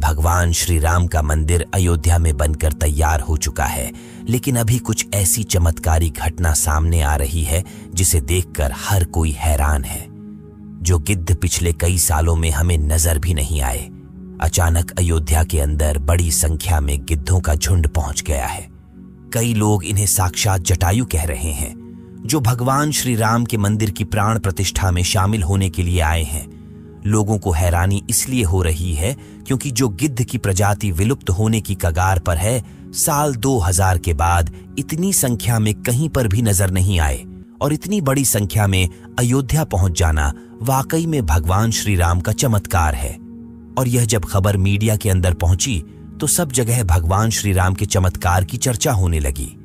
भगवान श्री राम का मंदिर अयोध्या में बनकर तैयार हो चुका है, लेकिन अभी कुछ ऐसी चमत्कारी घटना सामने आ रही है जिसे देखकर हर कोई हैरान है। जो गिद्ध पिछले कई सालों में हमें नजर भी नहीं आए, अचानक अयोध्या के अंदर बड़ी संख्या में गिद्धों का झुंड पहुंच गया है। कई लोग इन्हें साक्षात जटायु कह रहे हैं, जो भगवान श्री राम के मंदिर की प्राण प्रतिष्ठा में शामिल होने के लिए आए हैं। लोगों को हैरानी इसलिए हो रही है क्योंकि जो गिद्ध की प्रजाति विलुप्त होने की कगार पर है, साल 2000 के बाद इतनी संख्या में कहीं पर भी नजर नहीं आए, और इतनी बड़ी संख्या में अयोध्या पहुंच जाना वाकई में भगवान श्री राम का चमत्कार है। और यह जब खबर मीडिया के अंदर पहुंची तो सब जगह भगवान श्री राम के चमत्कार की चर्चा होने लगी।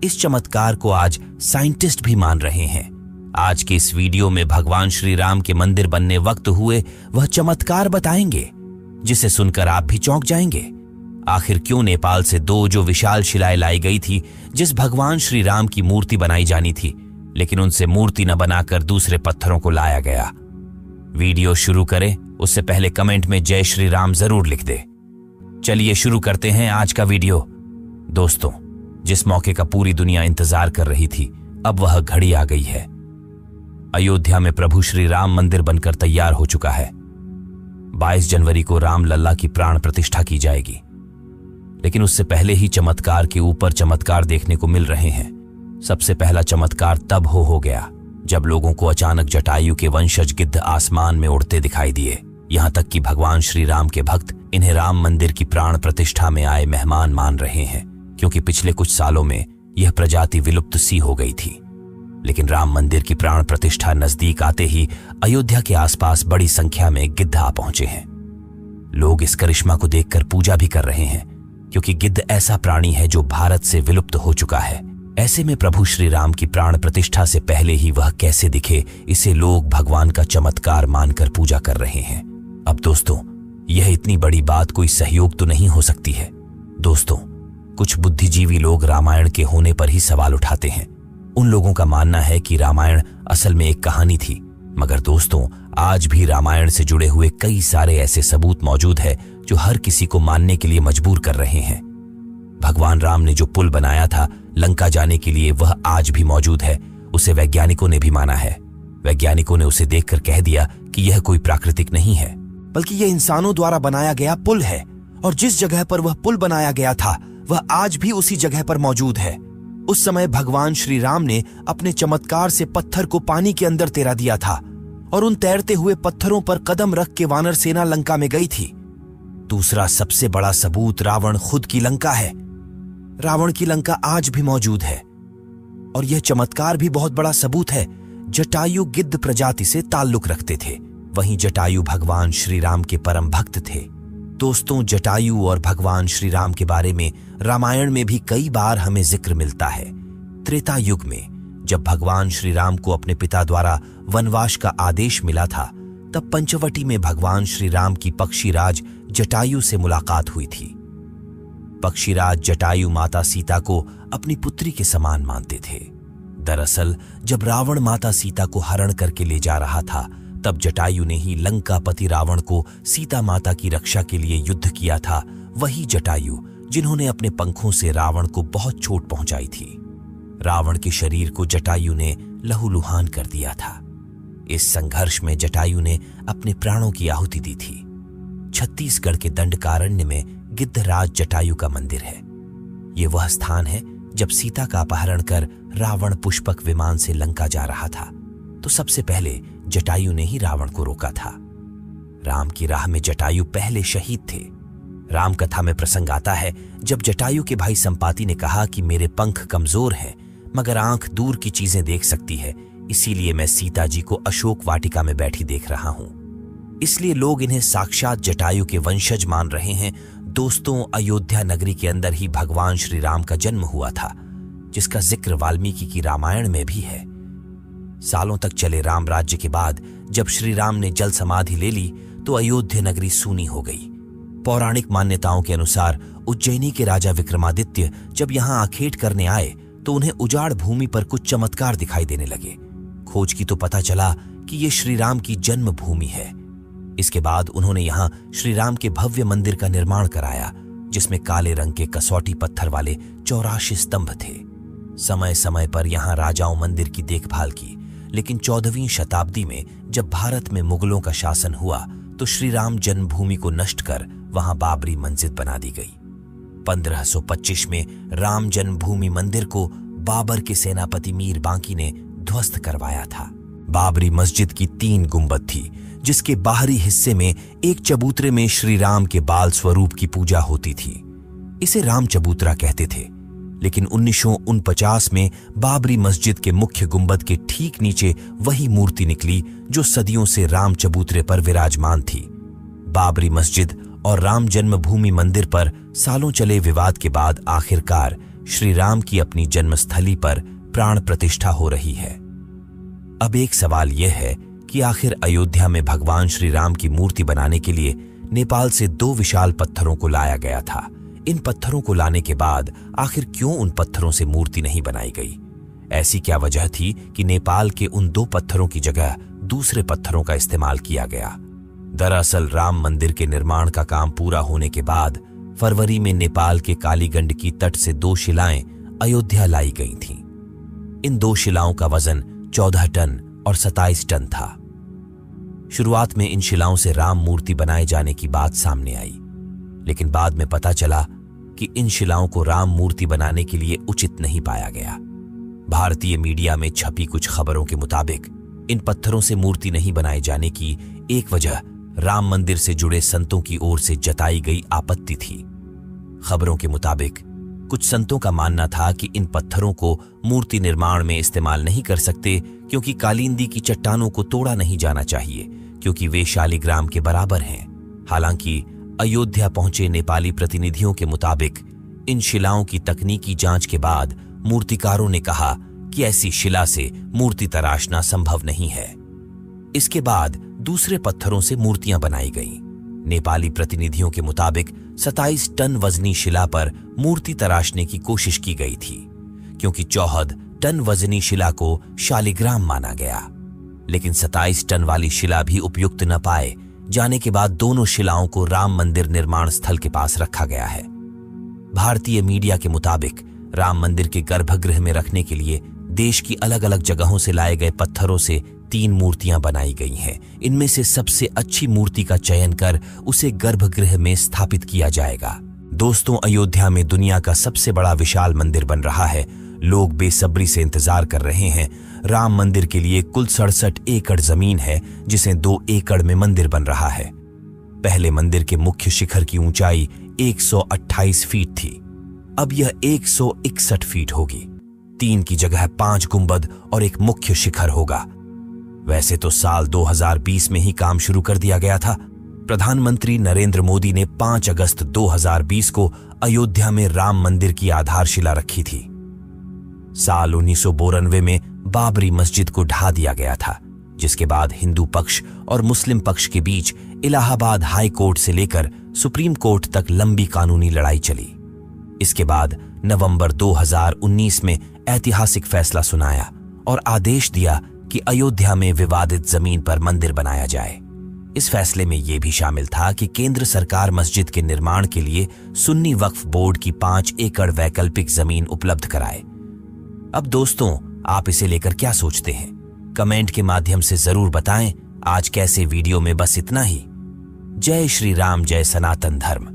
इस चमत्कार को आज साइंटिस्ट भी मान रहे हैं। आज के इस वीडियो में भगवान श्री राम के मंदिर बनने वक्त हुए वह चमत्कार बताएंगे, जिसे सुनकर आप भी चौंक जाएंगे। आखिर क्यों नेपाल से 2 जो विशाल शिलाएं लाई गई थी, जिस भगवान श्री राम की मूर्ति बनाई जानी थी, लेकिन उनसे मूर्ति न बनाकर दूसरे पत्थरों को लाया गया। वीडियो शुरू करें उससे पहले कमेंट में जय श्री राम जरूर लिख दे। चलिए शुरू करते हैं आज का वीडियो। दोस्तों, जिस मौके का पूरी दुनिया इंतजार कर रही थी, अब वह घड़ी आ गई है। अयोध्या में प्रभु श्री राम मंदिर बनकर तैयार हो चुका है। 22 जनवरी को राम लल्ला की प्राण प्रतिष्ठा की जाएगी, लेकिन उससे पहले ही चमत्कार के ऊपर चमत्कार देखने को मिल रहे हैं। सबसे पहला चमत्कार तब हो गया जब लोगों को अचानक जटायु के वंशज गिद्ध आसमान में उड़ते दिखाई दिए। यहां तक कि भगवान श्री राम के भक्त इन्हें राम मंदिर की प्राण प्रतिष्ठा में आए मेहमान मान रहे हैं, क्योंकि पिछले कुछ सालों में यह प्रजाति विलुप्त सी हो गई थी। लेकिन राम मंदिर की प्राण प्रतिष्ठा नजदीक आते ही अयोध्या के आसपास बड़ी संख्या में गिद्ध आ पहुंचे हैं। लोग इस करिश्मा को देखकर पूजा भी कर रहे हैं, क्योंकि गिद्ध ऐसा प्राणी है जो भारत से विलुप्त हो चुका है। ऐसे में प्रभु श्री राम की प्राण प्रतिष्ठा से पहले ही वह कैसे दिखे, इसे लोग भगवान का चमत्कार मानकर पूजा कर रहे हैं। अब दोस्तों, यह इतनी बड़ी बात कोई सहयोग तो नहीं हो सकती है। दोस्तों, कुछ बुद्धिजीवी लोग रामायण के होने पर ही सवाल उठाते हैं। उन लोगों का मानना है कि रामायण असल में एक कहानी थी, मगर दोस्तों, आज भी रामायण से जुड़े हुए कई सारे ऐसे सबूत मौजूद है जो हर किसी को मानने के लिए मजबूर कर रहे हैं। भगवान राम ने जो पुल बनाया था लंका जाने के लिए, वह आज भी मौजूद है। उसे वैज्ञानिकों ने भी माना है। वैज्ञानिकों ने उसे देखकर कह दिया कि यह कोई प्राकृतिक नहीं है, बल्कि यह इंसानों द्वारा बनाया गया पुल है। और जिस जगह पर वह पुल बनाया गया था, वह आज भी उसी जगह पर मौजूद है। उस समय भगवान श्री राम ने अपने चमत्कार से पत्थर को पानी के अंदर तैरा दिया था, और उन तैरते हुए पत्थरों पर कदम रख के वानर सेना लंका में गई थी। दूसरा सबसे बड़ा सबूत रावण खुद की लंका है। रावण की लंका आज भी मौजूद है। और यह चमत्कार भी बहुत बड़ा सबूत है। जटायु गिद्ध प्रजाति से ताल्लुक रखते थे, वहीं जटायु भगवान श्री राम के परम भक्त थे। दोस्तों, जटायु और भगवान श्री राम के बारे में रामायण में भी कई बार हमें जिक्र मिलता है। त्रेता युग में जब भगवान श्री राम को अपने पिता द्वारा वनवास का आदेश मिला था, तब पंचवटी में भगवान श्री राम की पक्षीराज जटायु से मुलाकात हुई थी। पक्षीराज जटायु माता सीता को अपनी पुत्री के समान मानते थे। दरअसल जब रावण माता सीता को हरण करके ले जा रहा था, तब जटायु ने ही लंकापति रावण को सीता माता की रक्षा के लिए युद्ध किया था। वही जटायु जिन्होंने अपने पंखों से रावण को बहुत चोट पहुंचाई थी। रावण के शरीर को जटायु ने लहूलुहान कर दिया था। इस संघर्ष में जटायु ने अपने प्राणों की आहुति दी थी। छत्तीसगढ़ के दंडकारण्य में गिद्धराज जटायु का मंदिर है। ये वह स्थान है जब सीता का अपहरण कर रावण पुष्पक विमान से लंका जा रहा था, तो सबसे पहले जटायु ने ही रावण को रोका था। राम की राह में जटायु पहले शहीद थे। राम कथा में प्रसंग आता है जब जटायु के भाई संपाति ने कहा कि मेरे पंख कमजोर हैं, मगर आंख दूर की चीजें देख सकती है, इसीलिए मैं सीता जी को अशोक वाटिका में बैठी देख रहा हूं। इसलिए लोग इन्हें साक्षात जटायु के वंशज मान रहे हैं। दोस्तों, अयोध्या नगरी के अंदर ही भगवान श्री राम का जन्म हुआ था, जिसका जिक्र वाल्मीकि की रामायण में भी है। सालों तक चले राम राज्य के बाद जब श्री राम ने जल समाधि ले ली, तो अयोध्या नगरी सूनी हो गई। पौराणिक मान्यताओं के अनुसार उज्जैनी के राजा विक्रमादित्य जब यहाँ आखेट करने आए, तो उन्हें उजाड़ भूमि पर कुछ चमत्कार दिखाई देने लगे। खोज की तो पता चला कि ये श्री राम की जन्म भूमि है। इसके बाद उन्होंने यहाँ श्री राम के भव्य मंदिर का निर्माण कराया, जिसमें काले रंग के कसौटी पत्थर वाले 84 स्तंभ थे। समय समय पर यहाँ राजाओं मंदिर की देखभाल की, लेकिन 14वीं शताब्दी में जब भारत में मुगलों का शासन हुआ तो श्री राम जन्मभूमि को नष्ट कर वहां बाबरी मस्जिद बना दी गई। 1525 में राम जन्मभूमि मंदिर को बाबर के सेनापति मीर बांकी ने ध्वस्त करवाया था। बाबरी मस्जिद की 3 गुंबद थी, जिसके बाहरी हिस्से में एक चबूतरे में श्री राम के बाल स्वरूप की पूजा होती थी। इसे राम चबूतरा कहते थे। लेकिन 1949 में बाबरी मस्जिद के मुख्य गुंबद के ठीक नीचे वही मूर्ति निकली जो सदियों से राम चबूतरे पर विराजमान थी। बाबरी मस्जिद और राम जन्मभूमि मंदिर पर सालों चले विवाद के बाद आखिरकार श्री राम की अपनी जन्मस्थली पर प्राण प्रतिष्ठा हो रही है। अब एक सवाल यह है कि आखिर अयोध्या में भगवान श्री राम की मूर्ति बनाने के लिए नेपाल से 2 विशाल पत्थरों को लाया गया था। इन पत्थरों को लाने के बाद आखिर क्यों उन पत्थरों से मूर्ति नहीं बनाई गई? ऐसी क्या वजह थी कि नेपाल के उन 2 पत्थरों की जगह दूसरे पत्थरों का इस्तेमाल किया गया? दरअसल राम मंदिर के निर्माण का काम पूरा होने के बाद फरवरी में नेपाल के कालीगंडकी तट से 2 शिलाएं अयोध्या लाई गई थीं। इन 2 शिलाओं का वजन 14 टन और 27 टन था। शुरुआत में इन शिलाओं से राम मूर्ति बनाए जाने की बात सामने आई, लेकिन बाद में पता चला कि इन शिलाओं को राम मूर्ति बनाने के लिए उचित नहीं पाया गया। भारतीय मीडिया में छपी कुछ खबरों के मुताबिक इन पत्थरों से मूर्ति नहीं बनाए जाने की एक वजह राम मंदिर से जुड़े संतों की ओर से जताई गई आपत्ति थी। खबरों के मुताबिक कुछ संतों का मानना था कि इन पत्थरों को मूर्ति निर्माण में इस्तेमाल नहीं कर सकते, क्योंकि कालिंदी की चट्टानों को तोड़ा नहीं जाना चाहिए, क्योंकि वे शालिग्राम के बराबर हैं। हालांकि अयोध्या पहुंचे नेपाली प्रतिनिधियों के मुताबिक इन शिलाओं की तकनीकी जांच के बाद मूर्तिकारों ने कहा कि ऐसी शिला से मूर्ति तराशना संभव नहीं है। इसके बाद दूसरे पत्थरों से मूर्तियां बनाई गईं। नेपाली प्रतिनिधियों के मुताबिक 27 टन वजनी शिला पर मूर्ति तराशने की कोशिश की गई थी, क्योंकि 14 टन वजनी शिला को शालिग्राम माना गया। लेकिन 27 टन वाली शिला भी उपयुक्त न पाए जाने के बाद दोनों शिलाओं को राम मंदिर निर्माण स्थल के पास रखा गया है। भारतीय मीडिया के मुताबिक राम मंदिर के गर्भगृह में रखने के लिए देश की अलग अलग जगहों से लाए गए पत्थरों से 3 मूर्तियां बनाई गई हैं। इनमें से सबसे अच्छी मूर्ति का चयन कर उसे गर्भगृह में स्थापित किया जाएगा। दोस्तों, अयोध्या में दुनिया का सबसे बड़ा विशाल मंदिर बन रहा है। लोग बेसब्री से इंतजार कर रहे हैं। राम मंदिर के लिए कुल 67 एकड़ जमीन है, जिसे 2 एकड़ में मंदिर बन रहा है। पहले मंदिर के मुख्य शिखर की ऊंचाई 128 फीट थी, अब यह 161 फीट होगी। 3 की जगह 5 गुंबद और एक मुख्य शिखर होगा। वैसे तो साल 2020 में ही काम शुरू कर दिया गया था। प्रधानमंत्री नरेंद्र मोदी ने 5 अगस्त 2020 को अयोध्या में राम मंदिर की आधारशिला रखी थी। साल 1992 में बाबरी मस्जिद को ढा दिया गया था, जिसके बाद हिंदू पक्ष और मुस्लिम पक्ष के बीच इलाहाबाद हाई कोर्ट से लेकर सुप्रीम कोर्ट तक लंबी कानूनी लड़ाई चली। इसके बाद नवंबर 2019 में ऐतिहासिक फैसला सुनाया और आदेश दिया कि अयोध्या में विवादित जमीन पर मंदिर बनाया जाए। इस फैसले में यह भी शामिल था कि केंद्र सरकार मस्जिद के निर्माण के लिए सुन्नी वक्फ बोर्ड की 5 एकड़ वैकल्पिक जमीन उपलब्ध कराए। अब दोस्तों, आप इसे लेकर क्या सोचते हैं? कमेंट के माध्यम से जरूर बताएं। आज कैसे वीडियो में बस इतना ही। जय श्री राम, जय सनातन धर्म।